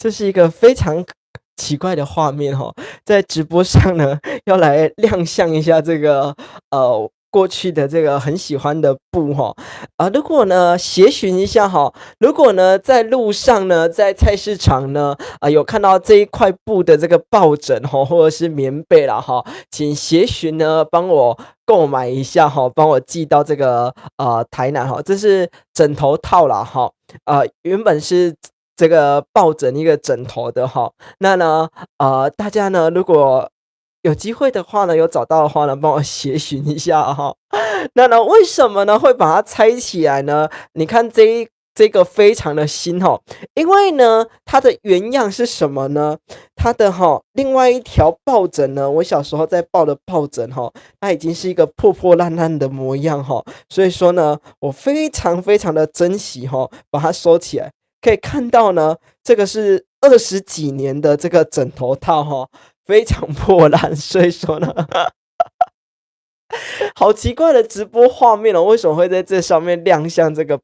这是一个非常奇怪的画面哦，在直播上呢，要来亮相一下这个过去的这个很喜欢的布哈如果呢协寻一下哈，如果呢在路上呢，在菜市场呢有看到这一块布的这个抱枕哈，或者是棉被啦哈，请协寻呢帮我购买一下哈，帮我寄到这个台南哈，这是枕头套啦哈，原本是这个抱枕一个枕头的哈，那呢大家呢如果有机会的话呢，有找到的话呢，帮我协寻一下哈。那呢，为什么呢会把它拆起来呢？你看这个非常的新哈，因为呢，它的原样是什么呢？它的另外一条抱枕呢，我小时候在抱的抱枕哈，它已经是一个破破烂烂的模样哈，所以说呢，我非常非常的珍惜哈，把它收起来。可以看到呢，这个是20几年的这个枕头套哈，非常破烂，所以说呢，好奇怪的直播画面哦，为什么会在这上面亮相这个